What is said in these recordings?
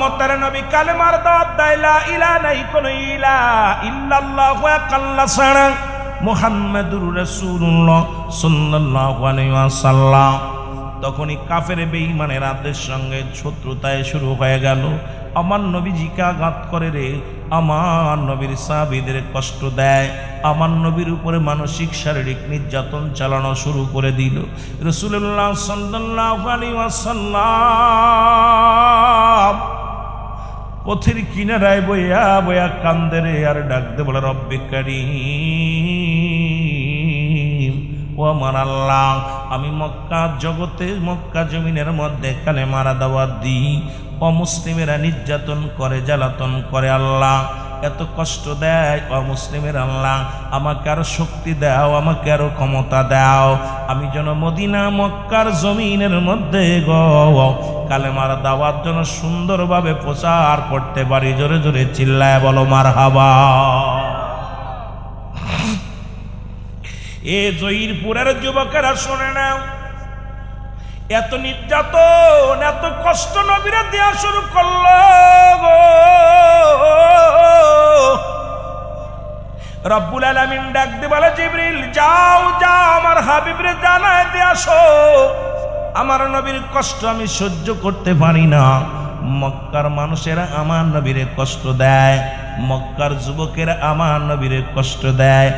রহমতের নবী কালেমার দাওয়াত দেয়, লা ইলাহা নাই কোন ইলাহা ইল্লাল্লাহু আল্লাহ ছাড়া, মুহাম্মাদুর রাসূলুল্লাহ সাল্লাল্লাহু আলাইহি ওয়াসাল্লাম। তখনই কাফের বেঈমানের আদের সঙ্গে শত্রুতায় শুরু হয়ে গেল। আমার নবীজিকে আঘাত করে রে, আমার নবীর সাহাবীদের কষ্ট দেয়, আমার নবীর উপরে মানসিক শারীরিক নির্যাতন চালানো শুরু করে দিল। রাসূলুল্লাহ সাল্লাল্লাহু আলাইহি ওয়াসাল্লাম পথের কিনারায় বইয়া বইয়া কান্দে রে, আর ডাক দে বলে, রব্বে কারীম, ও আমার আল্লাহ, আমি মক্কা জগতে মক্কা জমিনের মধ্যে কালেমার দাওয়াত দিই, অমুসলিমেরা নির্যাতন করে, জ্বালাতন করে, আল্লাহ এত কষ্ট দেয়, অমুসলিমের আল্লাহ আমাকে আরো শক্তি দাও, আমাকে আরো ক্ষমতা দাও, আমি যেন মদিনা মক্কার জমিনের মধ্যে কালেমার দাওয়াত যেন সুন্দরভাবে প্রচার করতে পারি। জোরে জোরে চিল্লায় বলো মারহাবা। এ জয়ীরপুরের যুবকেরা শুনে নাও, এত নির্যাতন এত কষ্ট নবীরা দেওয়া শুরু করলো। রব্বুল আলামিন ডাক দিয়ে বলে, জিবরিল যাও যাও আমার হাবিবরে জানায় দিয়ে আসো, আমার নবীর কষ্ট আমি সহ্য করতে পারি না। মক্কার মানুষেরা আমার নবীরে কষ্ট দেয়, মক্কার যুবকেরা আমার নবীরে কষ্ট দেয়,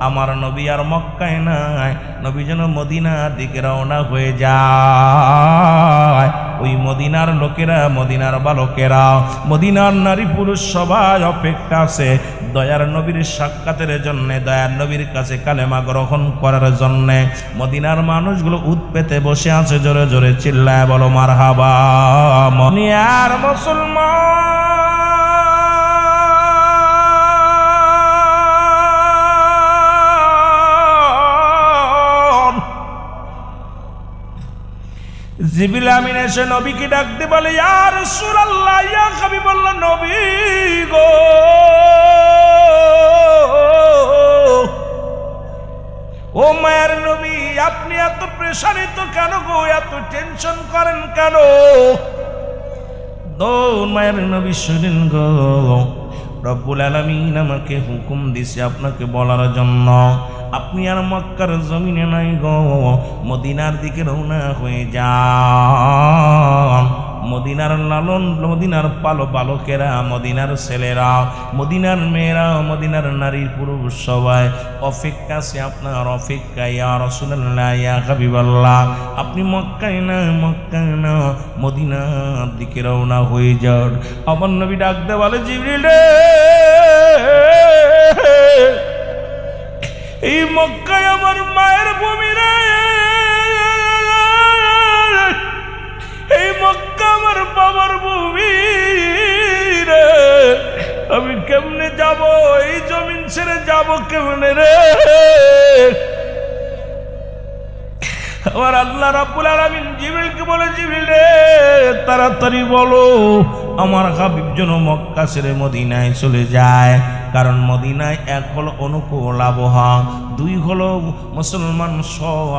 আমার নবী আর মক্কায় নাই, নবী যেন মদিনার দিকে রওনা হয়ে যায়। ওই মদিনার লোকেরা, মদিনার বালকেরা, মদিনার নারী পুরুষ সবাই অপেক্ষা আছে দয়ার নবীর সাক্ষাতের জন্য, দয়ার নবীর কাছে কালেমা গ্রহণ করার জন্য। মদিনার মানুষগুলো উৎপেতে বসে আছে। জোরে জোরে চিল্লায় বলো মারহাবা। মনিয়ার মুসলমান জিবরিল আমিন এসে নবীকে ডাক দিয়ে বলে, ইয়া রাসূলুল্লাহ, ইয়া হাবিবাল্লাহ, নবী গো, ও মায়ের নবী, আপনি এত প্রেশারিত কেন গো, এত টেনশন করেন কেন? মায়ের নবী শুনেন গো, রব্বুল আলামিন আমাকে হুকুম দিছে আপনাকে বলার জন্য, আপনি আর মক্কার জমিনে নাই গো, মদিনার দিকে রওনা হয়ে যান। মদিনার লালন, মদিনার বালকেরা, মদিনার ছেলেরা, মদিনার মেয়েরা, মদিনার নারী পুরুষ সবাই অপেক্ষা আছে আপনার অপেক্ষায়। ইয়া রাসূলুল্লাহ, ইয়া হাবিবাল্লাহ, আপনি মক্কায় না, মক্কায় না, মদিনার দিকে রওনা হয়ে যান। আমার নবী ডাক দে বলে, জিবরিল রে, এই মক্কায় আমার মায়ের ভূমি রে, এই মক্কা আমার বাবার ভূমি রে, আমি কেমনে যাব, এই জমিন ছেড়ে যাব কেমনে রে? আমার আল্লাহ রাব্বুল আলামিন জিবরিলকে বলে, জিবরিল রে, তাড়াতাড়ি বলো আমার হাবিব যেন মক্কা ছেড়ে মদিনায় চলে যায়। কারণ মদিনায় এক হলো অনুকূল আবহাওয়া, দুই হলো মুসলমান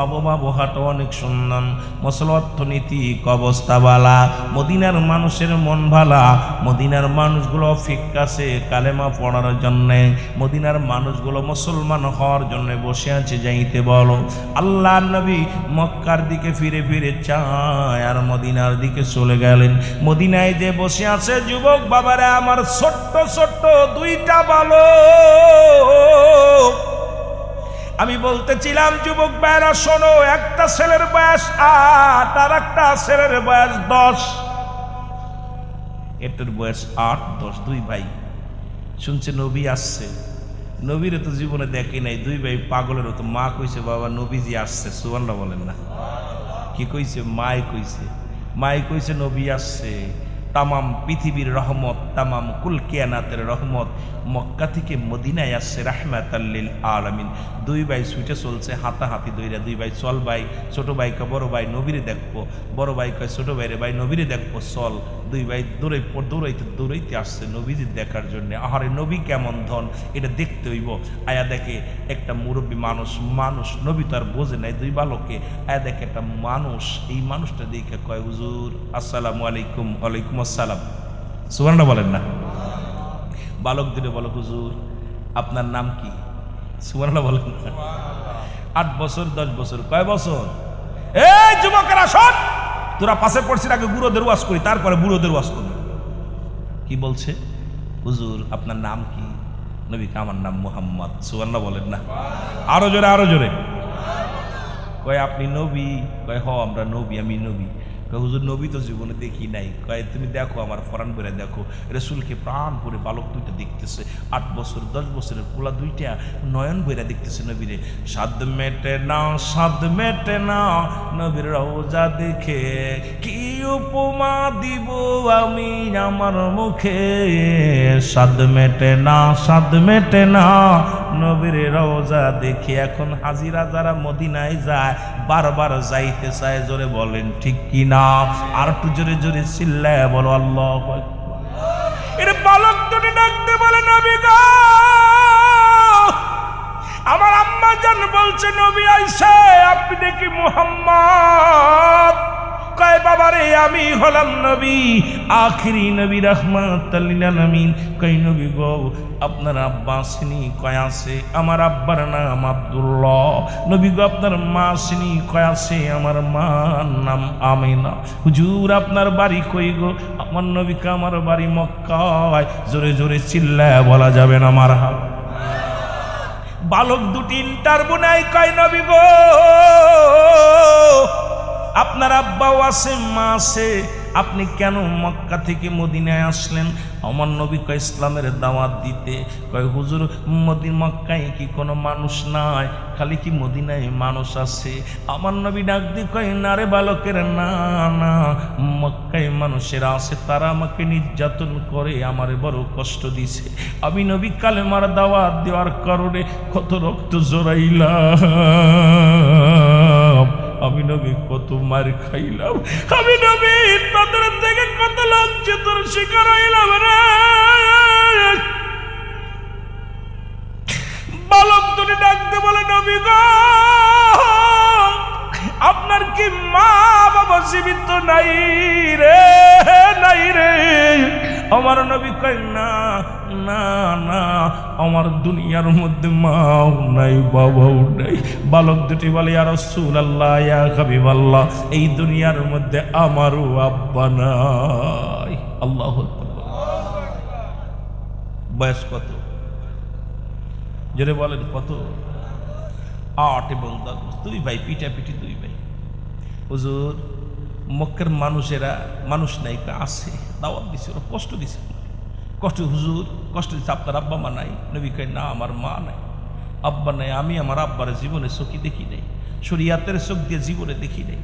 আবহাওয়াটা অনেক সুন্দর, মুসল অর্থনৈতিক অবস্থা বালা, মদিনার মানুষের মন ভালা, মদিনার মানুষগুলো অপেক্ষা আছে কালেমা পড়ার জন্যে, মদিনার মানুষগুলো মুসলমান হওয়ার জন্য বসে আছে, যাইতে বলো। আল্লাহ নবী মক্কার দিকে ফিরে ফিরে চায় আর মদিনার দিকে চলে গেলেন। মদিনায় যে বসে আছে যুবক বাবারা আমার, ছোট্ট ছোট্ট দুইটা বালক, আমি বলতেছিলাম যুবক ভাইরা শোনো, একটা ছেলের বয়স 8 আর একটা ছেলের বয়স 10, এটার বয়স 8, 10, দুই ভাই। শুনছে নবী আসছে, নবীরে তো জীবনে দেখে নাই, দুই ভাই পাগলের তো। মা কইছে, বাবা নবীজি আসছে, সুবহানাল্লাহ বলেন না। কি কইছে? মায় কইছে, মায় কইছে নবী আসছে, তামাম পৃথিবীর রহমত, তামাম কুল কিয়ানাতের রহমত মক্কা থেকে মদিনায় আসছে রাহমাতাল লিল আলামিন। দুই ভাই ছুটে চলছে হাতাহাতি দইরা, দুই ভাই চল ভাই, ছোট ভাই কয় বড় ভাই নবীরে দেখবো, বড় ভাই কয় ছোট ভাইরে, ভাই নবীরে দেখবো চল। দুই ভাই দৌড়াইতে আসছে নবীজি দেখার জন্য। আহারে নবী কেমন ধন এটা দেখতে হইব। আয়া দেখে একটা মুরব্বী মানুষ নবী তো আর বোঝে নাই, দুই বালককে আয়া দেখে একটা মানুষ, এই মানুষটা দেখে কয় হুজুর আসসালামু আলাইকুম। ওয়ালাইকুম আসসালাম, সুবহানাল্লাহ বলেন না। বালক দিলে বলো হুজুর আপনার নাম কি? সুবহানাল্লাহ বলেন না। 8 বছর 10 বছর, কয় বছর? এই যুবকেরা শোন, তোরা পাশে পড়ছিস, আগে বুড়োদের ওয়াজ করি, তারপরে বুড়োদের ওয়াজ করি। কি বলছে? হুজুর আপনার নাম কি? নবী কে আমার নাম মুহাম্মদ। সুবহানাল্লাহ বলেন না। আরো জোরে, আরো জোরে। কয় আপনি নবী? কয় হ আমরা নবী, আমি নবী। কয় হুজুর নবী তো জীবনে দেখি নাই। কয় তুমি দেখো আমার ফরান বেড়ে দেখো, রসুলকে প্রাণ করে বালক দুইটা দেখতেছে, 8 বছর 10 বছরের পোলা দুইটা নয়ন বইরা দেখতেছে নবীরে। সাদ মেটে না নবীর রওজা দেখে, কি উপমা দিব আমি আমার মুখে। সাদ মেটে না নবীর রওজা দেখে। এখন হাজিরা যারা মদিনায় যায় বারবার যাইতে চায়, জোরে বলেন ঠিক কিনা? আর একটু জোরে জোরে চিল্লায় বলো আল্লাহু আকবার। এর বালক দুটি ডাকতে বলে নবী গো, আমার আম্মা জান বলছে নবী আইছে, আপনি দেখি মুহাম্মদ। কয় বাবারে আমি হলাম নবী, আখিরি নবী রাহমাতাল লিল আলামিন। কই নবী গো আপনার আব্বা আসেনি? কয় আছে। আমার আব্বার নাম আব্দুল্লাহ। নবী গো আপনার মা আসেনি? কয় আছে। আমার মার নাম আমিনা। হুজুর আপনার বাড়ি কই গো? আমার নবীকে আমার বাড়ি মক্কায়। জোরে জোরে চিল্লায় বলা যাবে না মারহাবা। বালক দুটি ইন্টারভিউ নাই। কয় নবী গো আপনার আব্বাও আছে মা আছে, আপনি কেন মক্কা থেকে মদিনায় আসলেন? আমার নবী কয় ইসলামের দাওয়াত দিতে। কয় হুজুর মক্কায় কি কোনো মানুষ নাই, খালি কি মদিনায় মানুষ আছে? আমার নবী ডাক দিয়ে কয় না রে বালকের, না না, মক্কায় মানুষেরা আছে, তারা আমাকে নির্যাতন করে, আমারে বড় কষ্ট দিছে। আমি নবী কালেমার দাওয়াত দেওয়ার কারণে কত রক্ত জড়াইলাম, আমি নবী কত মার খাইলাম, আমি নবী তাদের থেকে কত লাঞ্ছিতর শিকার হইলাম রে। বালক দুটি ডাকতে বলে নবী গো আপনার কি মা বাবা জীবিত নাই রে? নাই রে। আমার নবী কয় না না না, আমার দুনিয়ার মধ্যে মাও নাই বাবাও নাই। বালক দুটি বলে ইয়া রাসূলুল্লাহ ইয়া হাবিবাল্লাহ, এই দুনিয়ার মধ্যে আমারও আব্বা নাই। আল্লাহু আকবার। বয়স কত? জোরে বলেন কত? 8 এবং 10। দুই ভাই পিটাপিটি, দুই ভাই। হুজুর মক্কার মানুষেরা মানুষ নাই আছে, দাওয়াত দিছে, ওরা কষ্ট দিছে। কষ্ট হুজুর কষ্ট দিচ্ছে, আপনার আব্বা মা নাই? নবী কয় না আমার মা নাই, আব্বা নাই। আমি আমার আব্বার জীবনে চোখে দেখি নাই, শরিয়াতের চোখ দিয়ে জীবনে দেখি নাই।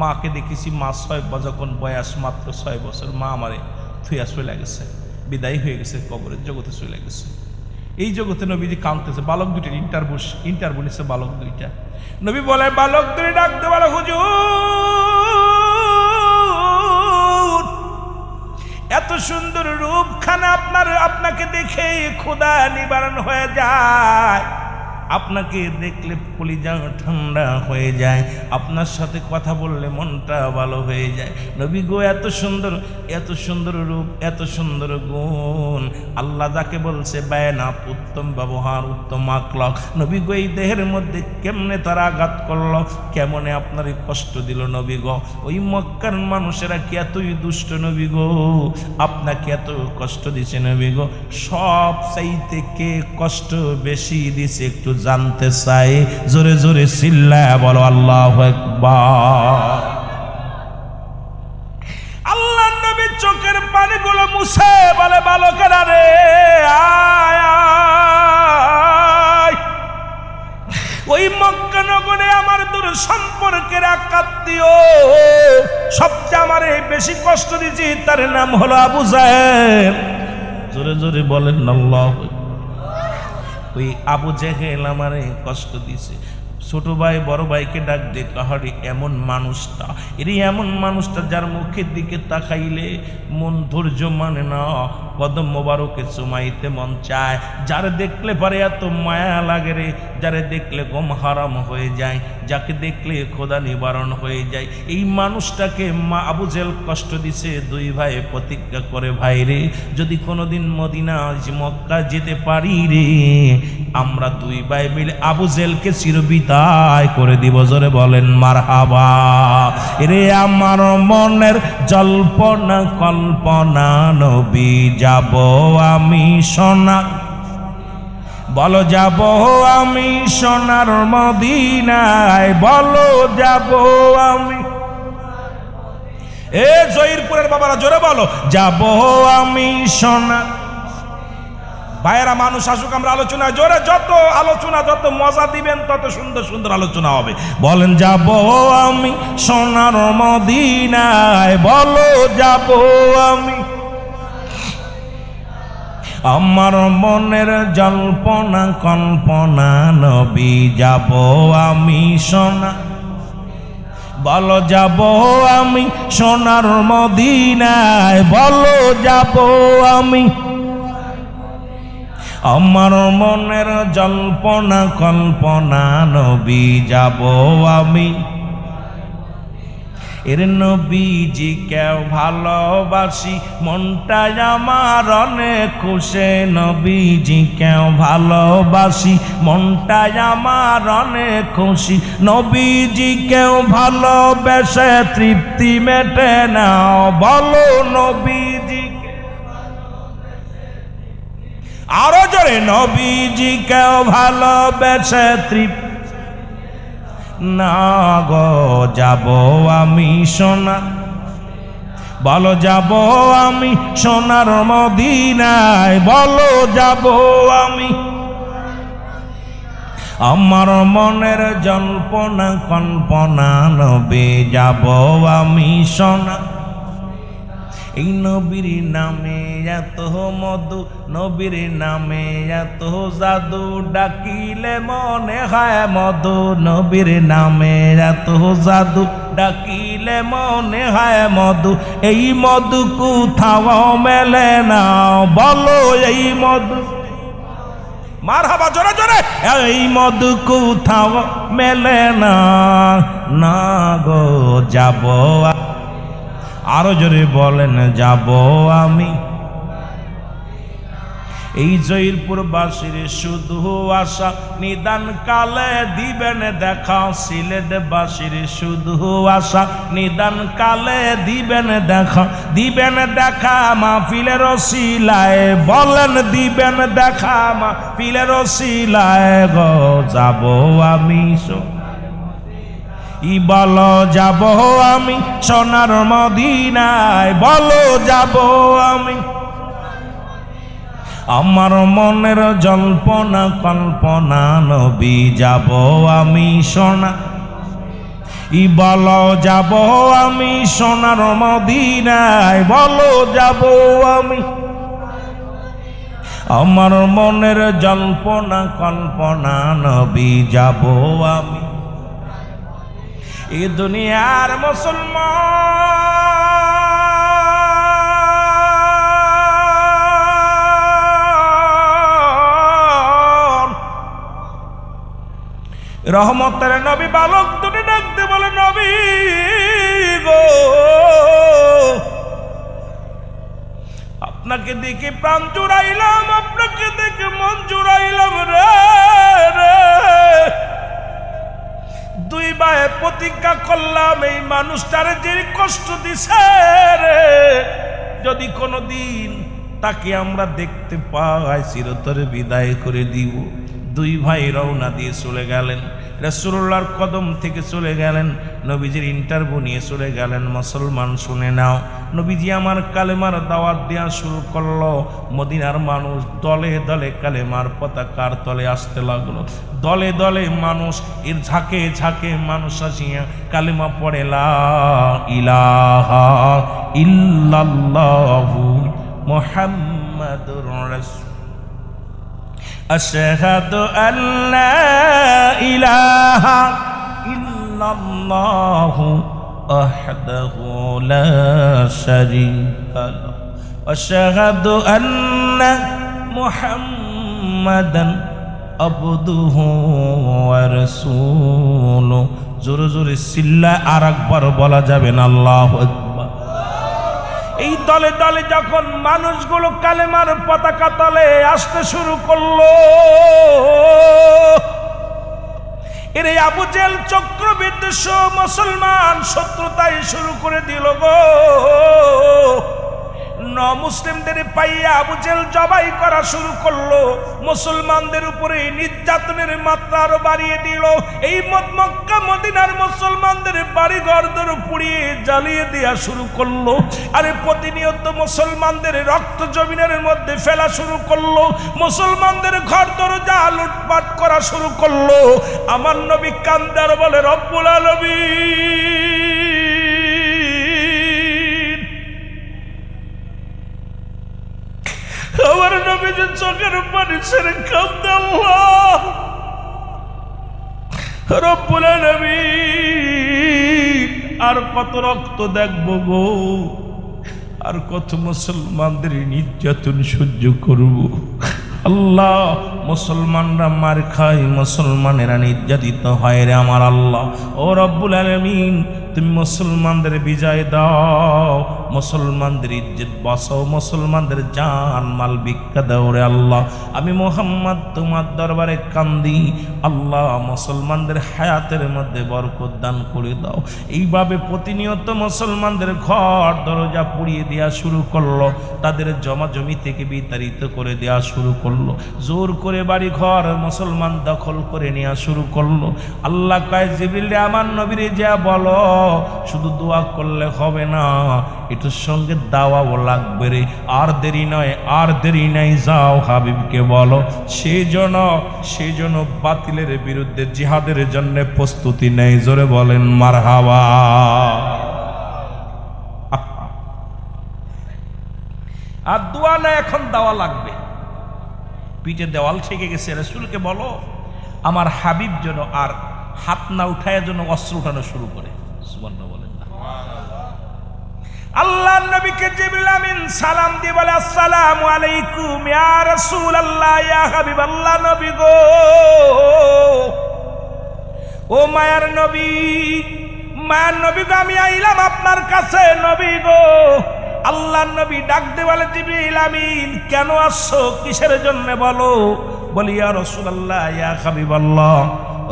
মাকে দেখেছি, মা 6 যখন বয়স মাত্র 6 বছর, মা আমারে থুয়া চলে গেছে, বিদায় হয়ে গেছে, কবরের জগতে চলে গেছে। এই জগতে নবীজি কাঁদতেছে। বালক দুটির ইন্টারভিউ নিচ্ছে বালক দুইটা। নবী বলে বালক দুই ডাকতে বলে হুজুর এত সুন্দর রূপখানা আপনাকে দেখে ক্ষুধা নিবারণ হয়ে যায়, আপনাকে দেখলে কলিজা ঠান্ডা হয়ে যায়, আপনার সাথে কথা বললে মনটা ভালো হয়ে যায়। নবী গো এত সুন্দর রূপ, এত সুন্দর গুণ, আল্লাহ যাকে বলছে বায়নাত, উত্তম ব্যবহার, উত্তম আখলাক। নবী গো এই দেহের মধ্যে কেমনে তারা আঘাত করলো, কেমনে আপনারই কষ্ট দিল নবী গো? ওই মক্কার মানুষেরা কি এতই দুষ্ট নবী গো? আপনাকে এত কষ্ট দিছে নবী গো? সব চাইতে কে কষ্ট বেশি দিছে একটু জানতে চাই? জোরে জোরে চিল্লায় বলো আল্লাহু আকবার। আল্লাহর নবী চোখের পানিগুলো মুছে বলে বালকেরা রে আয় আয়। ওই মক্কা নগরে আমার দূর সম্পর্কের এক আত্মীয় সবচেয়ে আমারে বেশি কষ্ট দিয়েছে, তার নাম হলো আবু জাহেল। জোরে জোরে বলেন আল্লাহু। ওই আবু জেহেল আমারে কষ্ট দিছে। ছোট ভাই বড় ভাইকে ডাক দিয়ে কাহারি এমন মানুষটা, এমন মানুষটা যার মুখের দিকে তাকাইলে মন ধৈর্য মানে না, কদম মোবারকে চুমাইতে মন চায়, যারে দেখলে পারে এত মায়া লাগে রে, যারে দেখলে গম হারাম হয়ে যায়, যাকে দেখলে খোদা নিবারণ হয়ে যায়। এই মানুষটাকে মা আবু জেহেল কষ্ট দিছে। দুই ভাই প্রতিজ্ঞা করে, ভাই রে যদি কোনোদিন মদিনা মক্কা যেতে পারি রে, আমরা দুই ভাই মিলে আবু জেহেলকে চিরবিদায় করে দিব। জোরে বলেন মারহাবা। রে আমার মনের জল্পনা কল্পনা, নবী যাব আমি সোনা, বলো যাব আমি সোনার মদিনায়, বলো যাব আমি। এ জয়ীরপুরের বাবারা জোরে বলো, যাব আমি সোনা। ভাইয়েরা মানুষ আসুক, আমরা আলোচনা জোরে, যত আলোচনা যত মজা দিবেন তত সুন্দর সুন্দর আলোচনা হবে। বলেন যাব আমি সোনার মদিনায়, বলো যাব আমি। আমার মনের জল্পনা কল্পনা, নবী যাব আমি সোনা, বলো যাব আমি সোনার মদিনায়, বলো যাব আমি। আমার মনের জল্পনা কল্পনা, নবী যাব আমি। এর নবীজি কেউ ভালোবাসি, মনটাই আমার অনেক খুশি। নবীজি কেউ ভালোবাসি, মনটাই আমার অনেক খুশি। নবীজি কেউ ভালোবেসে তৃপ্তি মেটে না, বলো নবীজি। আরো জোরে, নবীজি কেউ ভালোবেসে তৃপ্তি না গো, যাব আমি সোনা, বলো যাব আমি সোনার মদিনায়, বলো যাব আমি। আমার মনের জল্পনা কল্পনা, নবী যাব আমি সোনা। এই নবীর নামে এত মধু, নবীর নামে এত জাদু, ডাকিলে মনে হয় মধু। নবীর নামে এত জাদু, ডাকিলে মনে হয় মধু। এই মধু কোথাও মেলে না, বলো এই মধু। মারহাবা জোরে জোরে। এই মধু কোথাও মেলে না, না গো যাব। আরো জোরে বলেন, যাব আমি। এই জয়ীরপুর বাসীর শুধু আশা, নিদান কালে দিবেন দেখা। সিলেট বাসীর শুধু আশা, নিদান কালে দিবেন দেখা। দিবেন দেখা মাহফিলের ওসিলায়, বলেন দিবেন দেখা মাহফিলের ওসিলায় গো, যাব আমি। বলো যাব আমি সোনার মদিনায়, বলো যাব আমি। আমার মনের জল্পনা কল্পনা, নবী যাব আমি সোনা, বলো যাব আমি সোনার মদিনায়, বলো যাব আমি। আমার মনের জল্পনা কল্পনা, নবী যাব আমি। এ দুনিয়ার মুসলমান রহমতের নবী বালক দুটি ডাকতে বলে, নবী গো আপনাকে দেখে প্রাণ জুড়াইলাম, আপনাকে দেখে মন জুড়াইলাম রে রে। দুই ভাই প্রতিজ্ঞা করলাম, এই মানুষটারে যে কষ্ট দিছে রে, যদি কোনোদিন তাকে আমরা দেখতে পাই চিরতরে বিদায় করে দিব। দুই ভাই রওনা দিয়ে চলে গেলেন, রাসূলুল্লাহর কদম থেকে চলে গেলেন, নবীজির ইন্টারভিউ নিয়ে চলে গেলেন। মুসলমান শুনে নাও, নবীজি আমার কালেমার দাওয়াত দেওয়া শুরু করলো। মদিনার মানুষ দলে দলে কালেমার পতাকার তলে আসতে লাগলো। দলে দলে মানুষ, এর ঝাঁকে ঝাঁকে মানুষ আসিয়া কালেমা পড়ে, লা ইলাহা ইল্লাল্লাহু মুহাম্মাদুর রাসূল। আশহাদু আল্লা ইলাহা ইল্লাল্লাহু ওয়াহদাহু লা শারীকা লাহু আশহাদু আন্না মুহাম্মাদান আবদুহু ওয়া রাসূলুহু। জোরে জোরে চিল্লা আর একবার বলা যাবে না আল্লাহু আকবার। এই দলে দলে যখন মানুষগুলো কালেমার পতাকা তলে আসতে শুরু করলো, এর আবু জেহেল চক্রবৃদ্ধ মুসলমান শত্রুতায় শুরু করে দিল গো। মুসলিমদের পাইয়া আবু জেহেল জবাই করা শুরু করলো, মুসলমানদের উপরে নির্যাতনের মাত্রা আরো বাড়িয়ে দিল। এই মক্কা মদিনার মুসলমানদের বাড়ি ঘর পুড়িয়ে জ্বালিয়ে দেওয়া শুরু করলো। আরে প্রতিনিয়ত মুসলমানদের রক্ত জমিনের মধ্যে ফেলা শুরু করলো, মুসলমানদের ঘর দরজা লুটপাট করা শুরু করলো। আমার নবী কান্দার বলে, রব্বুল আলামিন, আমার নবীর চোখের পানি ছেড়ে কাঁদে আল্লাহ, রব্বুল আলামিন, আর কত রক্ত দেখবো গো, আর কত মুসলমানদের নির্যাতন সহ্য করব আল্লাহ। মুসলমানরা মার খায়, মুসলমানেরা নির্যাতিত হয় রে আমার আল্লাহ। ও রব্বুল আলামিন, তুমি মুসলমানদের বিজয় দাও, মুসলমানদের ইজ্জত বাঁচাও, মুসলমানদের জান মাল ভিক্ষা দাও রে আল্লাহ। আমি মুহাম্মদ তোমার দরবারে কান্দি আল্লাহ, মুসলমানদের হায়াতের মধ্যে বরকত দান করে দাও। এইভাবে প্রতিনিয়ত মুসলমানদের ঘর দরজা পুড়িয়ে দেওয়া শুরু করলো, তাদের জমা জমি থেকে বিতাড়িত করে দেওয়া শুরু করলো, জোর করে বাড়ি ঘর মুসলমান দখল করে নেওয়া শুরু করলো। আল্লাহ কয়, জিবরিল আমার নবীরে যা বলো, শুধু দোয়া করলে হবে না, এটার সঙ্গে দাওয়াও লাগবে রে। আর দেরি নয়, আর দেরি নাই, যাও হাবিবকে বলো সেজন্য বাতিলের বিরুদ্ধে জিহাদের জন্য প্রস্তুতি নেই। জোরে বলেন মারহাবা। আর দোয়া না, এখন দাওয়া লাগবে। পিঠে দেওয়াল ঠেকে গেছে, রাসূলকে বলো আমার হাবিব যেন আর হাত না উঠায় যেন অস্ত্র উঠানো শুরু করে। সুবহানাল্লাহ বলেন না। আল্লাহর নবীকে জিবরিল আমিন সালাম দিয়ে বলে, আসসালামু আলাইকুম ইয়া রাসূলুল্লাহ, ইয়া হাবিবাল্লাহ। নবী গো, ও মায়ার নবী, মায়ার নবী গো, আমি আইলাম আপনার কাছে। নবী গো, আল্লাহর নবী ডাক দিয়ে বলে, জিবরিল আমিন কেন আসছো, কিসের জন্য বলো। বলি, ইয়া রাসূলুল্লাহ, ইয়া হাবিবাল্লাহ,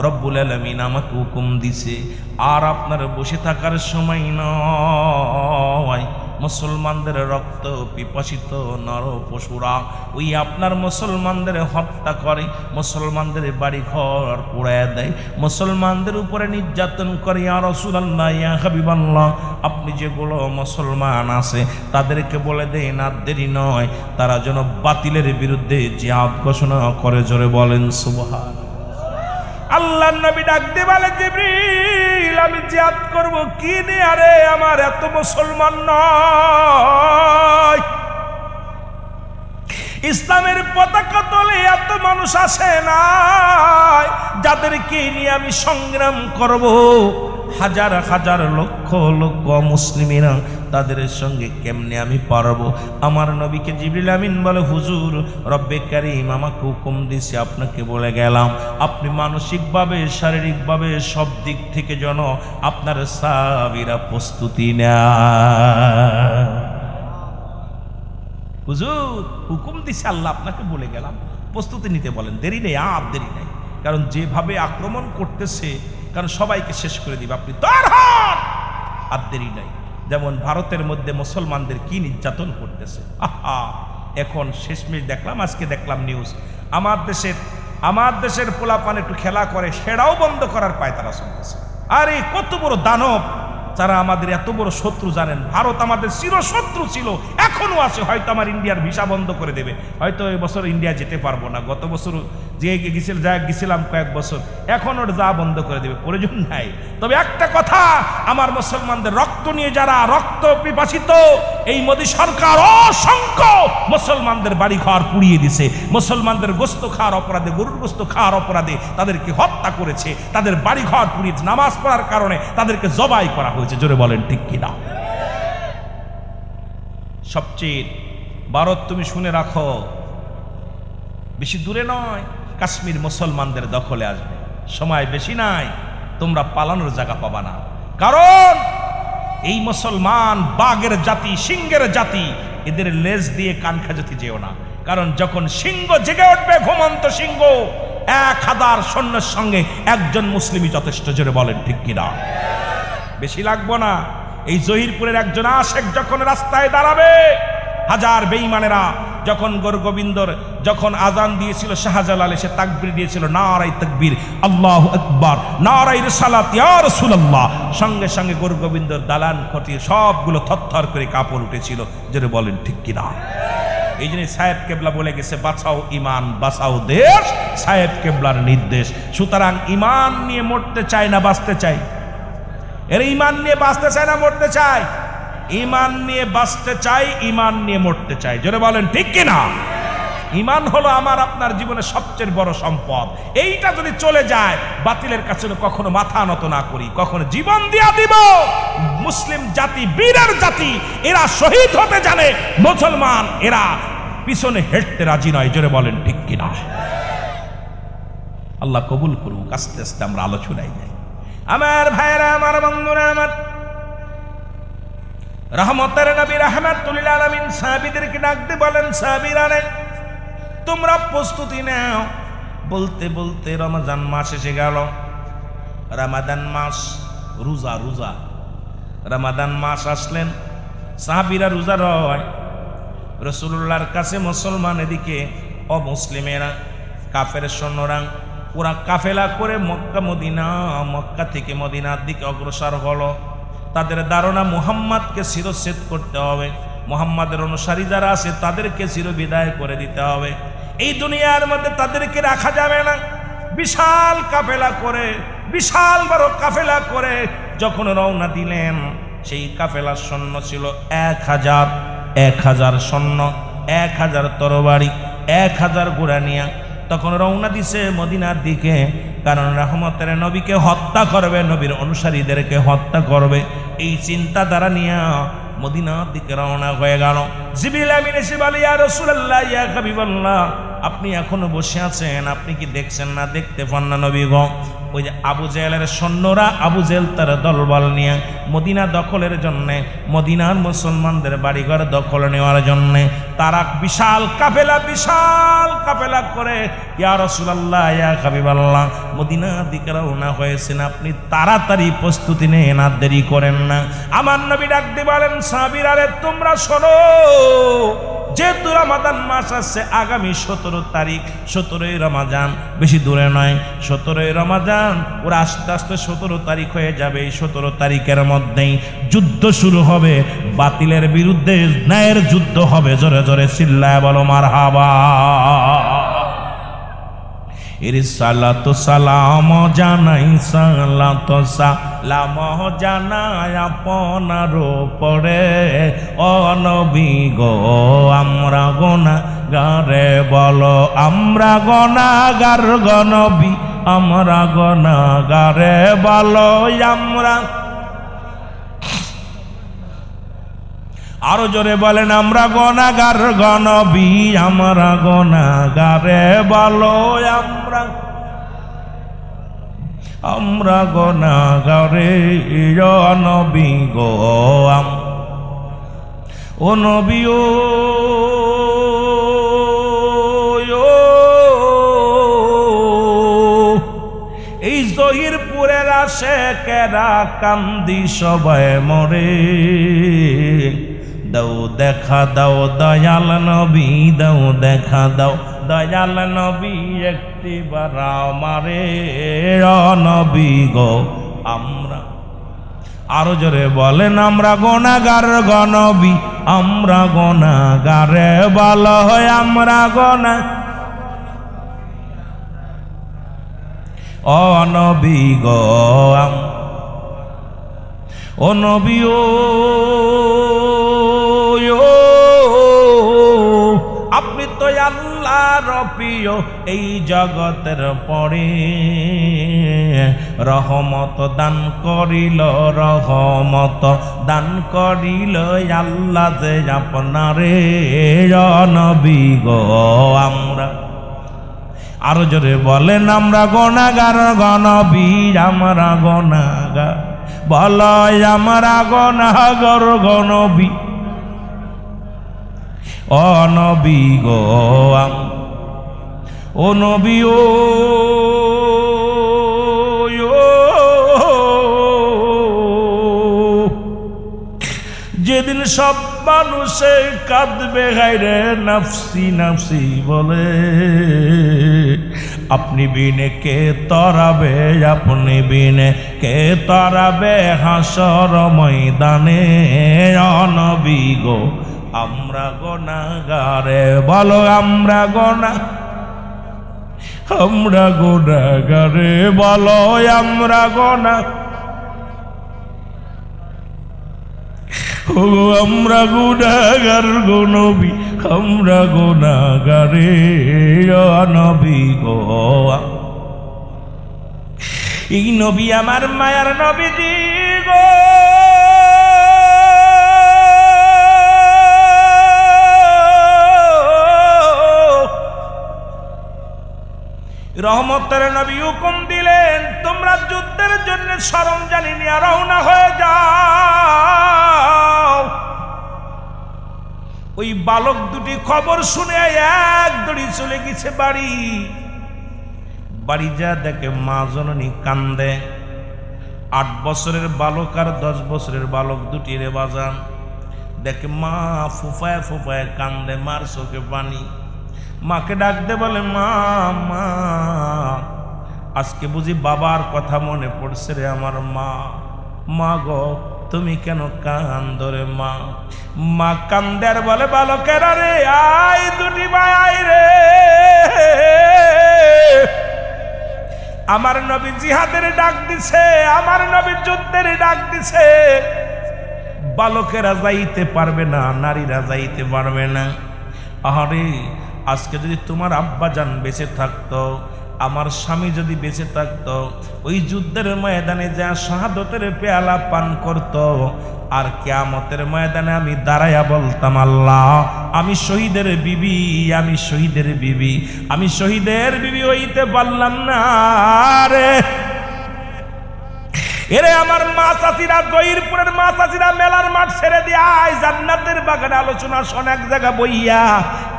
রব্বুল আলামিন আমাকে হুকুম দিছে আর আপনার বসে থাকার সময় নয়। মুসলমানদের রক্ত পিপাসিত নর পশুরা ওই আপনার মুসলমানদের হত্যা করে, মুসলমানদের বাড়ি ঘর পোড়ায় দেয়, মুসলমানদের উপরে নির্যাতন করে। ইয়া রাসূলুল্লাহ, ইয়া হাবিবাল্লাহ, আপনি যেগুলো মুসলমান আছে তাদেরকে বলে দেন আর দেরি নয়, তারা যেন বাতিলের বিরুদ্ধে জিহাদ ঘোষণা করে। জোরে বলেন সুবহান। আল্লাহর নবী ডাক দিয়ে বলে, জিবরিল আমি জিহাদ করব কি নিয়ে? আরে আমার এত মুসলমান নয়, ইসলামের পতাকা তলে এত মানুষ আসে না যাদেরকে নিয়ে আমি সংগ্রাম করব। হাজার হাজার লক্ষ লক্ষ মুসলিমেরা, তাদের সঙ্গে কেমনে আমি পারবো? আমার নবীকে জিবরিল আমিন বলে, হুজুর রব্বে কারীম আমাকে হুকুম দিছে আপনাকে বলে গেলাম, আপনি মানসিকভাবে শারীরিকভাবে সব দিক থেকে যেন আপনার সাহাবীরা প্রস্তুতি নেয়। হুজুর হুকুম দিছে আল্লাহ, আপনাকে বলে গেলাম প্রস্তুতি নিতে বলেন। দেরি নেই, আর দেরি নেই, কারণ যেভাবে আক্রমণ করতেছে, কারণ সবাইকে শেষ করে দিবে, আপনি তৈরি হন, আর দেরি নাই। যেমন ভারতের মধ্যে মুসলমানদের কি নির্যাতন করতেছে, আহা! এখন শেষমেশ দেখলাম, আজকে দেখলাম নিউজ, আমার দেশের পোলাপান একটু খেলা করে, সেটাও বন্ধ করার পায়তারা চলতেছে। আরে কত বড় দানব যারা আমাদের এত বড় শত্রু জানেন। ভারত আমাদের চিরশত্রু ছিল, এখনো আছে। হয়তো আমার ইন্ডিয়ার ভিসা বন্ধ করে দেবে, হয়তো এই বছর ইন্ডিয়া যেতে পারবো না। গত বছর গেছিলাম কয়েক বছর, এখন ওর যা বন্ধ করে দেবে, প্রয়োজন নাই। তবে একটা কথা, আমার মুসলমানদের রক্ত নিয়ে যারা রক্ত পিপাসিত এই মোদী সরকার অসংখ্য মুসলমানদের বাড়ি ঘর পুড়িয়ে দিছে, মুসলমানদের গোস্ত খাওয়ার অপরাধে, গরুর গোস্ত খাওয়ার অপরাধে তাদেরকে হত্যা করেছে, তাদের বাড়ি ঘর পুড়িয়ে নামাজ পড়ার কারণে তাদেরকে জবাই করা হয়েছে। জোরে বলেন ঠিক কিনা? সবচেয়ে ভারত তুমি শুনে রাখো, বেশি দূরে নয়, কাশ্মীর মুসলমানদের দখলে আসবে, সময় বেশি নাই, তোমরা পালানোর জায়গা পাবা না। কারণ এই মুসলমান বাঘের জাতি, সিংহের জাতি, এদের লেজ দিয়ে কান খাজাতে যেও না। কারণ যখন সিংহ জেগে উঠবে, ঘুমন্ত সিংহ, 1000 সৈন্যের সঙ্গে একজন মুসলিমই যথেষ্ট। জোরে বলেন ঠিক কিনা? বেশি লাগবো না। এই জহিরপুরের একজন আশেক যখন রাস্তায় দাঁড়াবে, হাজার বেঈমানেরা যখন গোবিন্দর যখন আজান দিয়েছিল, শাহজালাল এসে তাকবীর দিয়েছিল, নারাই তাকবীর, আল্লাহু আকবার, নারাই রিসালাত, ইয়া রাসূলুল্লাহ, সঙ্গে সঙ্গে গোবিন্দর দালান খটিয়ে সবগুলো থরথর করে কাঁপড় উঠেছিল। যেটা বলেন ঠিক কিনা? এই জন্য সাহেব কেবলা বলে গেছে, বাঁচাও ইমান বাঁচাও দেশ, সাহেব কেবলার নির্দেশ। সুতরাং ইমান নিয়ে মরতে চাই না বাঁচতে চাই? এর ইমান নিয়ে বাঁচতে চায় না মরতে চায়? ইমান নিয়ে বাঁচতে চাই, ইমান নিয়ে মরতে চাই। জোরে বলেন ঠিক কিনা? ইমান হলো আমার আপনার জীবনের সবচেয়ে বড় সম্পদ। এইটা যদি চলে যায়, বাতিলের কাছে কখনো মাথা নত না করি, কখনো জীবন দিয়া দিব। মুসলিম জাতি বীরের জাতি, এরা শহীদ হতে জানে, মুসলমান এরা পিছনে হেঁটতে রাজি নয়। জোরে বলেন ঠিক কিনা? আল্লাহ কবুল করুক। আস্তে আস্তে আমরা আলোচনায় যাই। আমার ভাইরা, আমার বন্ধুরা, আমার রহমতের নবী রাহমাতুল লিল আলামিন সাহাবীদেরকে ডাকতে বলেন, সাহাবীরা রে, তোমরা প্রস্তুতি নাও। বলতে বলতে রমজান মাস এসে গেল। রমাদান মাস, রোজা রোজা রমাদান মাস আসলেন, সাহাবীরা রোজা রয়। রাসূলুল্লাহর কাছে মুসলমান, এদিকে অমুসলিমেরা, কাফের সৈন্যরা, ওরা কাফেলা করে মক্কা থেকে মদিনার দিকে অগ্রসর হলো। তাদের ধারণা মুহাম্মাদকে শিরচ্ছেদ করতে হবে, মুহাম্মাদের অনুসারী যারা আছে তাদেরকে চিরবিদায় করে দিতে হবে, এই দুনিয়ার মধ্যে তাদেরকে রাখা যাবে না। বিশাল কাফেলা করে, বিশাল বড় কাফেলা করে যখন রওনা দিলেন, সেই কাফেলার সৈন্য ছিল 1000 সৈন্য, 1000 তরবারি, 1000 ঘোড়া নিয়া তখন রওনা দিছে মদিনার দিকে। কারণ রহমতের নবীকে হত্যা করবে, নবীর অনুসারীদেরকে হত্যা করবে, এই চিন্তাধারা নিয়ে মদিনার দিকে রওনা হয়ে গেল। জিবরিল আমিন এসে বলে, ইয়া রাসূলুল্লাহ, ইয়া হাবিবাল্লাহ, আপনি এখনো বসে আছেন, আপনি কি দেখছেন না? দেখতে পান না নবী গো? ওই যে আবু জেহেলের সৈন্যরা, আবু জেহেল তার দলবল নিয়ে মদিনা দখলের জন্যে, মদিনার মুসলমানদের বাড়িঘর দখল নেওয়ার জন্যে তারা বিশাল কাফেলা করে ইয়া রাসূলুল্লাহ, ইয়া হাবিবাল্লাহ, মদিনার দিকে রওনা হয়েছেন। আপনি তাড়াতাড়ি প্রস্তুতি নেন, আর দেরি করেন না। আমার নবী ডাক দিয়ে বলেন, সাহাবীরা রে, তোমরা শোনো, যেহেতু রমাদান মাস আসছে, আগামী 17 তারিখ, 17ই রমাজান, বেশি দূরে নয়, 17ই রমাজান, ওরা আস্তে আস্তে 17 তারিখ হয়ে যাবে। এই 17 তারিখের মধ্যেই যুদ্ধ শুরু হবে, বাতিলের বিরুদ্ধে ন্যায়ের যুদ্ধ হবে। জোরে জোরে চিল্লায় বলো মারহাবা। এর সালাতু সালাম জানাই, সালাতু সালাম জানাই আপনার উপরে, ও নবী গো, আমরা গুনাহগারে বলো, আমরা গুনাহগার গো নবী, আমরা গুনাহগারে বলো, আমরা আরো জোরে বলেন, আমরা গুনাহগার গো নবী, আমরা গুনাহগারে বলো, আমরা গুনাহগারে নবী গো, ও নবী, ও এই জহিরপুরের আশেকেরা কান্দি সবাই মরে, দাও দেখা দাও দয়াল নবী, দাও দেখা দাও দয়াল নবী, একটিবার আমারে নবী গো, আমরা আরো জোরে বলেন, আমরা গুনাহগার গো নবী, আমরা গুনাহগারে বলো, আমরা গুনাহ, ও নবী গো, ও নবী, ও আল্লাহর প্রিয় এই জগতের পরে রহমত দান করিল, রহমত দান করিল আল্লাহ যে আপনারে নবী গো। আমরা আরো জোরে বলেন, আমরা গুনাহগার গনবী, আমরা গুনাহগার, বলো আমরা গুনাহগার গনবী ও নবী গো। ও নবী ও যেদিন সব মানুষে কাঁদবে গায়রে নাফসি নাফসি বলে, আপনি বিনে কে তরাবে, আপনি বিনে কে তরাবে হাসর ময়দানে নবী গো। আমরা গুনাহগারে, বলো আমরা আমরা গুনাহগারে, বলো আমরা আমরা গুনাহগার গো নবী, আমরা গুনাহগারে নবী গো। এই নবী আমার মায়ার নবীজি গো। রহমতের নবী হুকুম দিলেন, তোমরা যুদ্ধের জন্য সরঞ্জাম নিয়ে রওনা হয়ে যাও। ওই বালক দুটি খবর শুনে এক দড়ি চলে গেছে বাড়ি। বাড়ি যা দেখে মা জননী কান্দে। 8 বছরের বালক আর 10 বছরের বালক দুটি রে বাজান দেখে মা ফুফায় ফুফায় কান্দে, মার চোখে পানি। মাকে ডাকতে বলে, মা মা আজকে বুঝি বাবার কথা মনে পড়ছে রে আমার মা। মা গো তুমি কেন কান্দো রে মা? মা কান্দে আর বলে, বালকেরা রে আই দুটি ভাই আই রে, আমার নবী জিহাদের ডাক দিছে, আমার নবী যুদ্ধের ডাক দিছে। বালকেরা যাইতে পারবে না, নারীরা যাইতে পারবে না। আহারে আজকে যদি তোমার আব্বা জান বেঁচে থাকতো, আমার স্বামী যদি বেঁচে থাকতো, ওই যুদ্ধের ময়দানে যা শাহাদতের পেয়ালা পান করত, আর কিয়ামতের ময়দানে আমি দাঁড়াইয়া বলতাম, আল্লাহ আমি শহীদের বিবি, আমি শহীদের বিবি, আমি শহীদের বিবি হইতে পারলাম না রে। এরে আমার মা চাচিরা, জয়ীরপুরের মা চাচিরা মেলার মাঠ ছেড়ে দিয়ে জান্নাতের বাগানে আলোচনা শোন এক জায়গা বইয়া।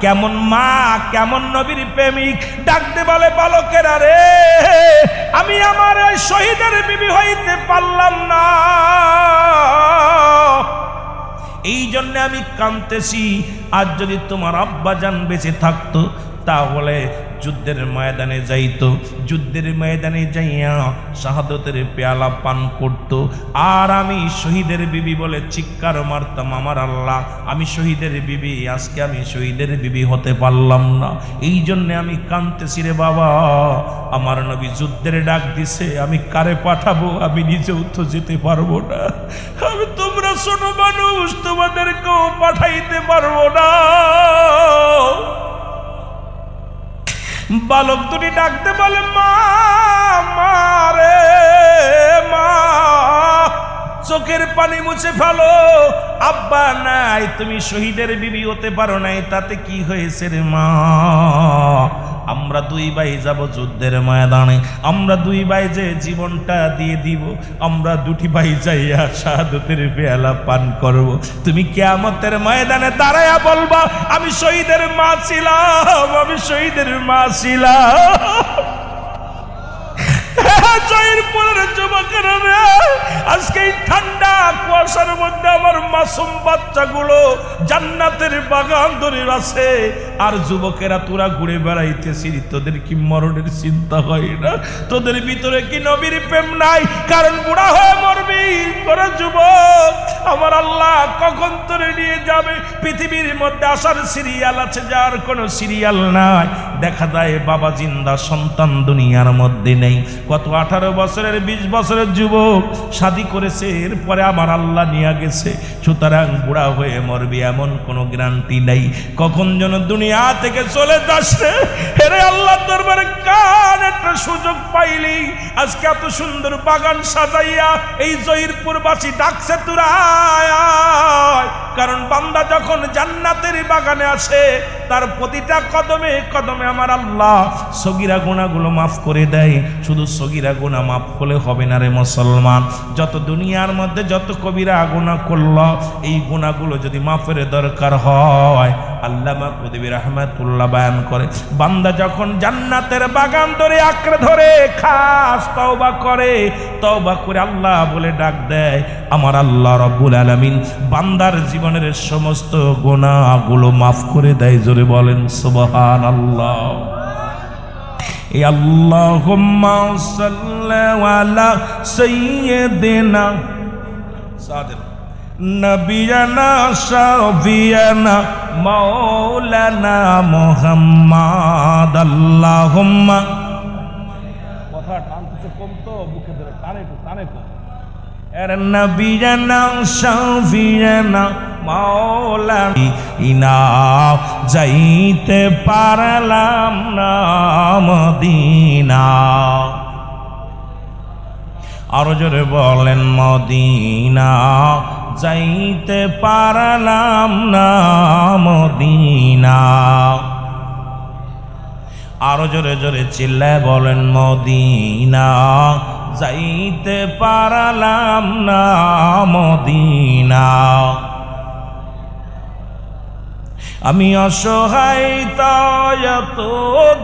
কেমন মা, কেমন নবীর প্রেমিক, ডাকতে বলে, বালকেরা রে আমি আমার ওই শহীদের বিবি হইতে পারলাম না, এই জন্য আমি কাঁদতেছি। আজ যদি তোমার আব্বা জান বেঁচে থাকতো তাহলে যুদ্ধের ময়দানে যাইতো, যুদ্ধের ময়দানে যাইয়া শাহাদতের পেয়ালা পান করত, আর আমি শহীদের বিবি বলে চিৎকার মারতাম, আমার আল্লাহ আমি শহীদের বিবি, আজকে আমি শহীদের বিবি হতে পারলাম না, এই জন্যে আমি কাঁদতেছি রে বাবা। আমার নবী যুদ্ধের ডাক দিছে, আমি কারে পাঠাবো? আমি নিজেও তো যেতে পারবো না, আমি তোমরা ছোট মানুষ, তোমাদেরকেও পাঠাইতে পারবো না। বালক দুটি ডাকতে বলে, মা মারে মা, চোখের পানি মুছে ফেলো, আব্বা নাই, তুমি শহীদের বিবি হতে পারো নাই, তাতে কি হয়েছে রে মা? আমরা দুই ভাই যাব যুদ্ধের ময়দানে, আমরা দুই ভাই যে জীবনটা দিয়ে দিব, আমরা দুটি ভাই যাইয়া শাহাদতের পেয়ালা পান করব। তুমি কিয়ামতের ময়দানে দাঁড়ায়া বলবা, আমি শহীদের মা ছিলাম, আমি শহীদের মা ছিলাম। জয়ীরপুরের যুবকেরা আজকে ঠান্ডা কুয়াশার মধ্যে আমার মাসুম বাচ্চাগুলো জান্নাতের বাগান ধরে আছে, আর যুবকেরা তোরা ঘুরে বেড়াইতেছিস, তোদের কি মরণের চিন্তা হয় না? তোদের ভিতরে কি নবীর প্রেম নাই? কারণ বুড়া হয়ে মরবি, তোরা যুবক, আমার আল্লাহ কখন তোরে নিয়ে যাবে? পৃথিবীর মধ্যে আসার সিরিয়াল আছে, যার কোনো সিরিয়াল নাই। দেখা যায় বাবা জিন্দা, সন্তান দুনিয়ার মধ্যে নেই। কত 18 বছরের 20 বছরের যুবক শাদী করেছে, এরপরে আমার আল্লাহ নিয়ে গেছে। সুতরাং বুড়া হয়ে মরবি এমন কোনো গ্যারান্টি নাই, কখন যেন দুনিয়া থেকে চলে যাস রে। হেরে আল্লাহ দরবারে কার একটা সুযোগ পাইলি, আজকে এত সুন্দর বাগান সাজাইয়া এই জহিরপুরবাসী ডাকছে তোরা আয়। কারণ বান্দা যখন জান্নাতের বাগানে আসে তার প্রতিটা কদমে কদমে আমার আল্লাহ সগীরা গুনাহগুলো মাফ করে দেয়। শুধু সগীরা গুনাহ মাফ করলে হবে না রে মুসলমান, যত দুনিয়ার মধ্যে যত কবিরা গুনাহ করল এই গুনাহগুলো যদি মাফের দরকার হয়, আল্লামা কুতুবী রাহমাতুল্লাহ বয়ান করে বান্দা যখন জান্নাতের বাগান ধরে আঁকড়ে ধরে খাস তওবা করে, তওবা করে আল্লাহ বলে ডাক দেয়, আমার আল্লাহ রব্বুল আলামিন বান্দার জীবনের সমস্ত গুনাহগুলো মাফ করে দেয়। জোরে বলেন সুবহানাল্লাহ। এই আল্লাহুম্মা সাল্লি আলা সাইয়্যিদিনা সাদিক নবিয়ানা শাফিয়ানা মাওলানা মুহাম্মদ। আল্লাহুম্মা কথা টানতে কম তো বুকে ধরে টানে কম। এর নবিয়ানা শাফিয়ানা মাওলানা ইনা যাইতে পারলাম না মদিনা। আরো জোরে বলেন মদিনা যাইতে পারলাম না মদিনা। আরো জোরে জোরে চিল্লায় বলেন মদিনা যাইতে পারলাম না মদিনা। আমি অসহায় তাই এত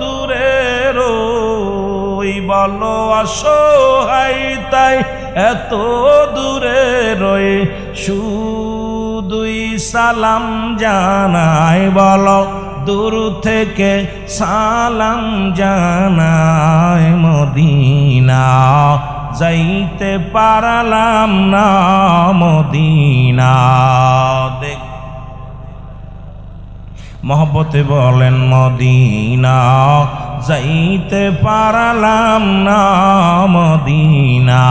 দূরে রই, বলো অসহায় তাই এত দূরে রয়ে শুধুই সালাম জানাই, বলো দূর থেকে সালাম জানাই। মদিনা যাইতে পারলাম না মদিনা। দেখ মহব্বতে বলেন মদিনা যাইতে পারলাম না মদিনা।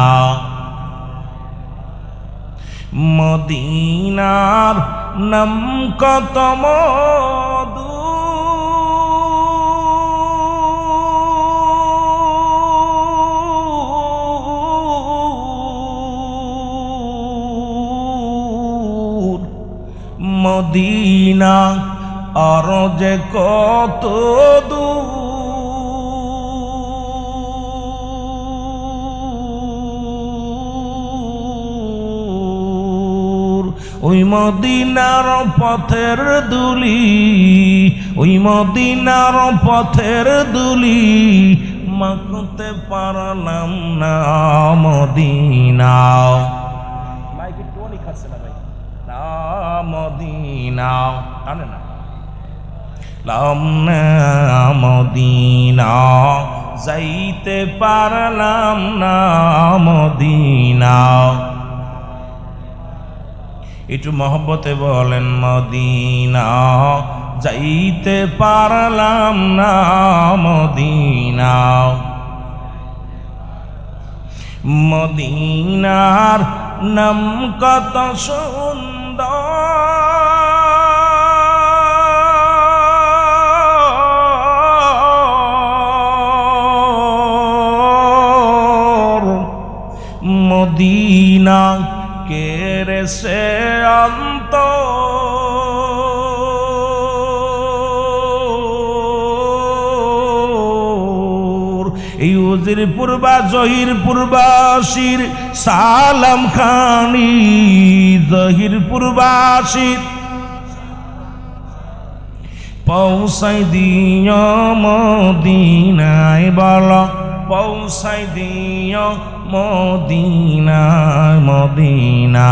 মদিনার নাম কত মধু, মদিনা আর যে কত দূর। ওই মদিনার পথের দুলি, ওই মদিনার পথের দুলি মাখতে পারলাম না মদিনা। মাইকে টোনি খাচ্ছে না ভাই, না মদিনা টানে না। লাম না মদিনা যাইতে পারলাম না মদিনা। একটু মহব্বতে বলেন মদিনা যাইতে পারলাম না মদিনা। মদিনার নাম কত সুন্দর, মদিনা কেরে সে অন্ত এই উজিরপুরবা জহিরপুরবাসীর সালাম খানি, জহিরপুরবাসীর পৌঁছাই দিও মদিনায়, বল পৌঁছাই দিও মদিনায়। মদিনা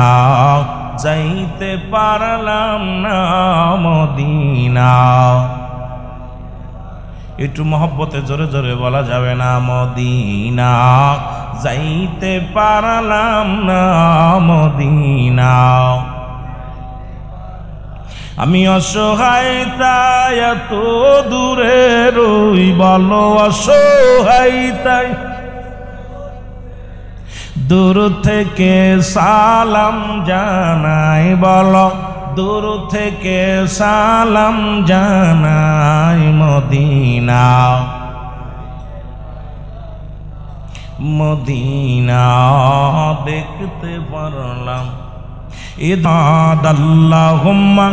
যাইতে পারলাম না মদিনা। একটু মহব্বতে জোরে জোরে বলা যাবে না মদিনা যাইতে পারলাম না মদিনা। আমি অসহায় তাই এত দূরে রই, বলো অসহায় তাই দূর থেকে সালাম জানাই, বলো দূর থেকে সালাম জানাই মদিনা, মদিনা দেখতে পারলাম। ইদাদ আল্লাহুম্মা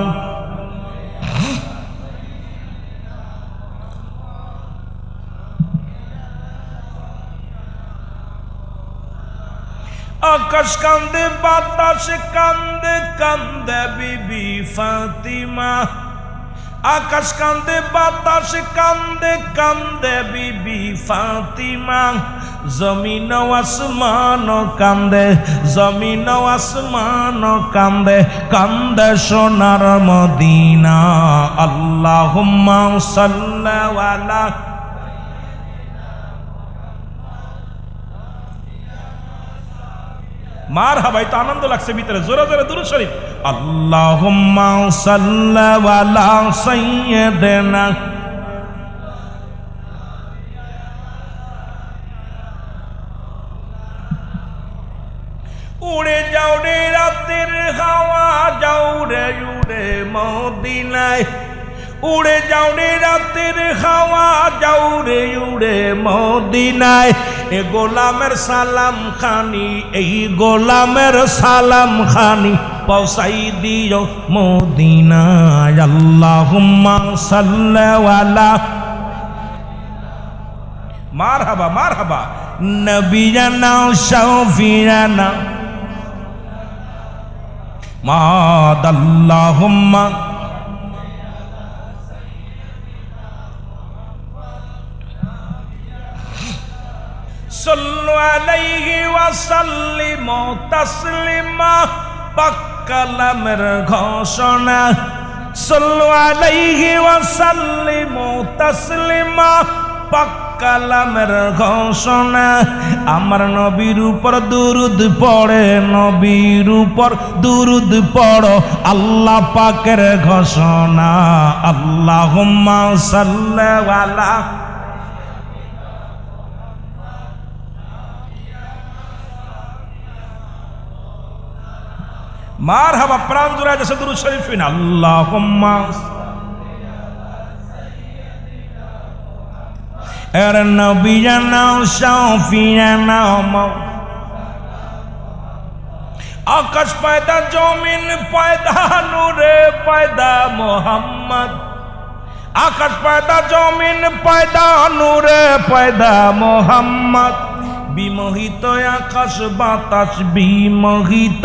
আকাশ কান্দে বাতাস কান্দে, কান্দে বিবি ফাতিমা। আকাশ কান্দে বাতাস কান্দে, কান্দে বিবি ফাতিমা। জমিন আসমান কান্দে, জমিন আসমান কান্দে, কান্দে সোনার মদিনা। আল্লাহুম্মা সাল্লি আলা মারহাবা। তো আনন্দ লাগছে ভিতরে, জোরে জোরে দুরূদ শরীফ। আল্লাহুম্মা সাল্লি আলা সাইয়্যিদিনা। উড়ে যাও রে রাতের হাওয়া, যাও রে উড়ে মদিনায়। উড়ে যাও রে রাতের হাওয়া, যাও রে উড়ে মদিনায়। এ গোলামের সালাম খানি, এই গোলামের সালাম খানি পৌঁছাই দিও মদিনায়। আল্লাহুম্মা সাল্লি আলা মারহাবা মারহাবা নবিয়ানা শাফিয়ানা মাদাল্লাহুম্মা সাল্লু আলাইহি ওয়া সাল্লিমু তাসলিমা। পাক কালামের ঘোষণা, সাল্লু আলাইহি ওয়া সাল্লিমু তাসলিমা। পাক কালামের ঘোষণা। আমার নবীর উপর দুরুদ পড়ে, নবীর উপর দুরুদ পড়ো, আল্লাহ পাকের ঘোষণা। আল্লাহুম্মা সাল্লি আলা মারহাবা। প্রাণ জুড়ায় যাচ্ছে দুরূদ শরীফ। আল্লাহুম্মা এর নবিয়ানা শাফিয়ানা। আকাশ পয়দা জমিন পয়দা নূরে পয়দা মোহাম্মদ। আকাশ পয়দা জমিন পয়দা নূরে পয়দা মোহাম্মদ। বিমোহিত আকাশ বাতাস, বিমোহিত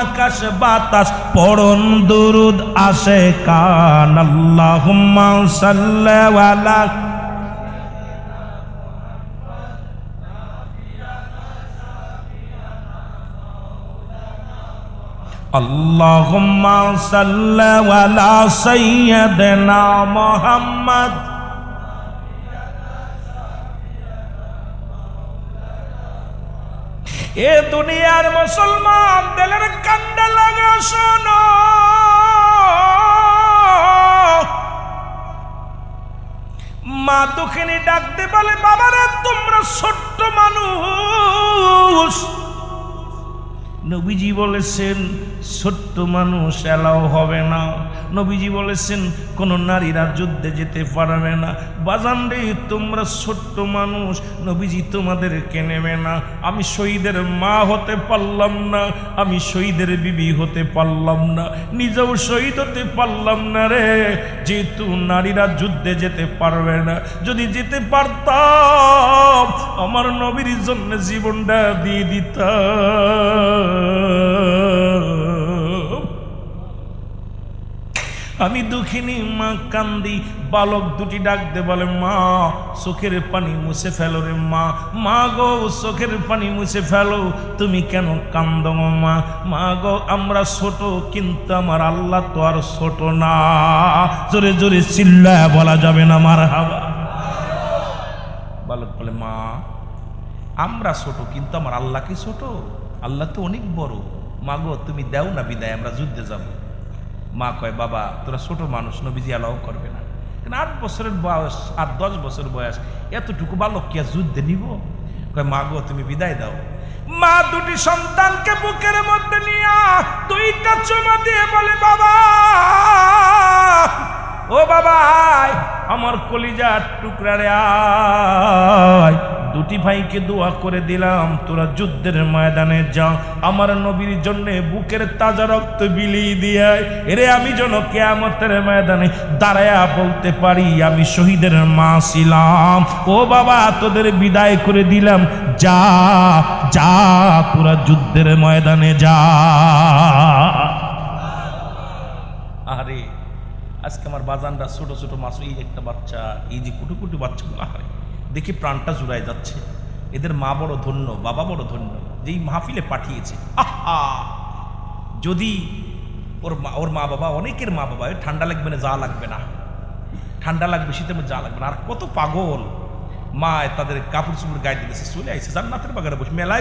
আকাশ বাতাস, পড়ন দুরুদ আসে কান। আল্লাহুম্মা সাল্লি আলা আল্লাহুম্মা সাল্লি আলা সাইয়্যিদিনা মুহাম্মদ। এ দুনিয়ার মুসলমান দিলের কান্দা লাগা শোনো, মা দুঃখিনী ডাকতে বলে, বাবারে তোমরা ছোট্ট মানুষ। নবীজি বলেছেন ছোট্ট মানুষ এলাও হবে না। নবীজি বলেছেন কোন নারীরা যুদ্ধে যেতে পারবে না। বাজান রে তোমরা ছোট্ট মানুষ, নবীজি তোমাদেরকে নেবে না। আমি শহীদের মা হতে পারলাম না, আমি শহীদের বিবি হতে পারলাম না, নিজেও শহীদ হতে পারলাম না রে, যেহেতু নারীরা যুদ্ধে যেতে পারবে না। যদি যেতে পারতাম আমার নবীর জন্য জীবনটা দিয়ে দিতাম। আমি দুঃখিনী মা কান্দি। বালক দুটি ডাক দে বলে, মা চোখের পানি মুছে ফেলো রে মা। মা গো চোখের পানি মুছে ফেলো, তুমি কেন কান্দো মা? মা গো আমরা ছোট, কিন্তু আমার আল্লাহ তো আর ছোট না। জোরে জোরে চিল্লায় বলা যাবে না মারহাবা। বালক বলে, মা আমরা ছোট, কিন্তু আমার আল্লাহ কি ছোট? আল্লাহ তো অনেক বড়। মা গো তুমি দাও না বিদায়, আমরা যুদ্ধে যাব। মা কয়, বাবা তোরা ছোট মানুষ, নবীজি অ্যালাউ করবে না। কিন্তু 8 বছরের বয়স, 8-10 বছর বয়স, এতটুকু বালক কি আর যুদ্ধে নিব? কয়, মা গো তুমি বিদায় দাও। মা দুটি সন্তানকে বুকের মধ্যে নিয়ে দুইটা চুমা দিয়ে বলে, বাবা ও বাবা আয়, আমার কলিজার টুকরা রে আয়। দুটি ভাইকে দোয়া করে দিলাম, তোরা যুদ্ধের ময়দানে যা, আমার নবীর জন্য বুকের তাজা রক্ত বিলিয়ে দিয়ে এরে আমি যেন কিয়ামতের ময়দানে দাঁড়ায়া বলতে পারি আমি শহীদের মা ছিলাম। ও বাবা তোদের বিদায় করে দিলাম, যা যা তোরা যুদ্ধের ময়দানে যা। আরে আজকে আমার বাজানরা ছোট ছোট মাছ, এই একটা বাচ্চা, এই যে কুটু কুটু বাচ্চাগুলো, আরে দেখি প্রাণটা জুড়ায় যাচ্ছে। এদের মা বড় ধন্য, বাবা বড় ধন্য, যেই মাহফিলে পাঠিয়েছে। আহা, যদি ওর মা বাবা, অনেকের মা বাবা ঠান্ডা লাগবে না, যা লাগবে না, ঠান্ডা লাগবে শীতের মধ্যে যা লাগবে না। আর কত পাগল মা তাদের কাপড় চুপড় গায়ে দিতেছে, চলে আইছে জান্নাতের বাগানে বসে মেলায়